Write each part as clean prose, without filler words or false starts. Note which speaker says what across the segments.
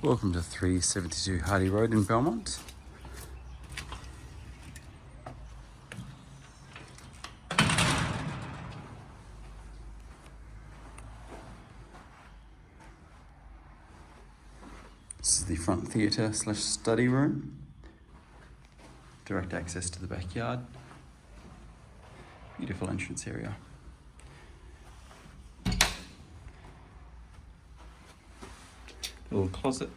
Speaker 1: Welcome to 372 Hardey Road in Belmont. This is the front theatre / study room. Direct access to the backyard. Beautiful entrance area. Little closet.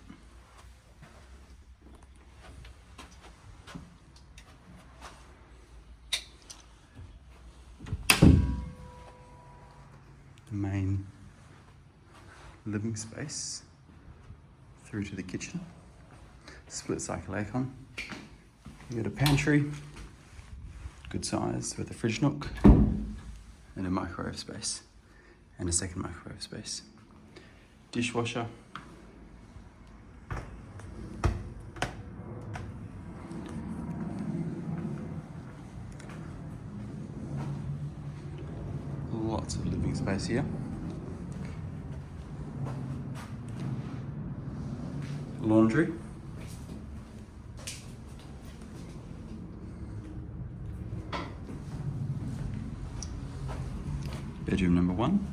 Speaker 1: The main living space through to the kitchen. Split cycle aircon. You got a pantry, good size, with a fridge nook and a microwave space and a second microwave space. Dishwasher. Lots of living space here. Laundry. Bedroom number 1.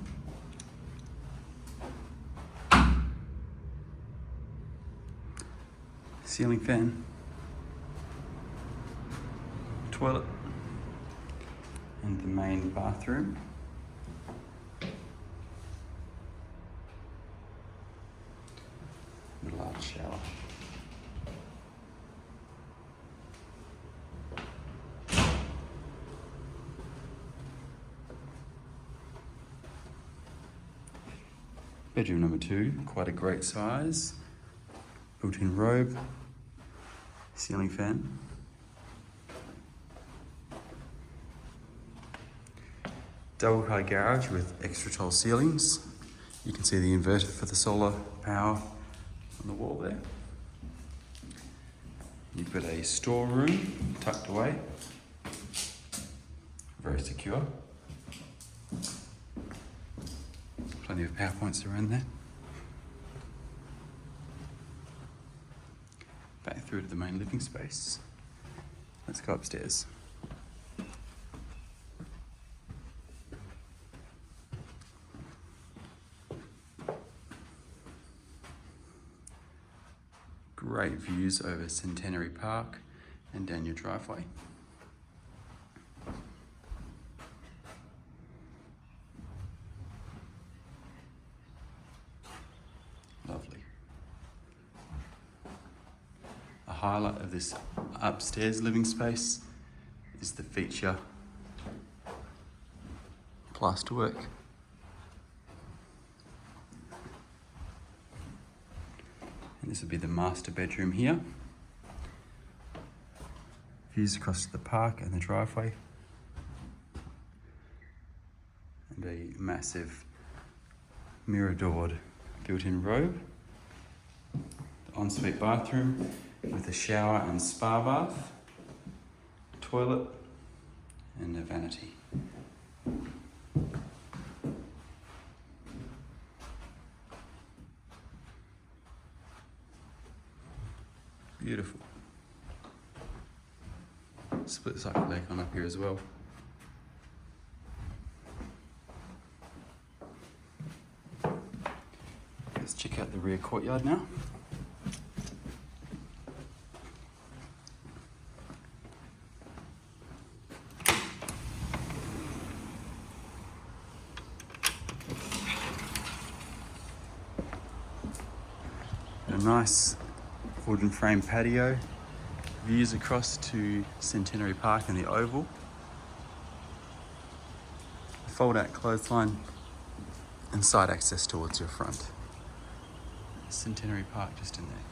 Speaker 1: Ceiling fan. Toilet. And the main bathroom. A large shower. Bedroom number 2, quite a great size. Built-in robe, ceiling fan. Double car garage with extra tall ceilings. You can see the inverter for the solar power on the wall there. You've got a storeroom tucked away. Very secure. Plenty of power points around there. Back through to the main living space. Let's go upstairs. Great views over Centenary Park and down your driveway. Lovely. A highlight of this upstairs living space is the feature plasterwork. And this would be the master bedroom here. Views across the park and the driveway. And a massive mirror-doored built-in robe. The ensuite bathroom with a shower and spa bath. Toilet and a vanity. Beautiful. Split cycle aircon up here as well. Let's check out the rear courtyard now. A nice wooden frame patio, views across to Centenary Park and the Oval, a fold-out clothesline and side access towards your front. Centenary Park just in there.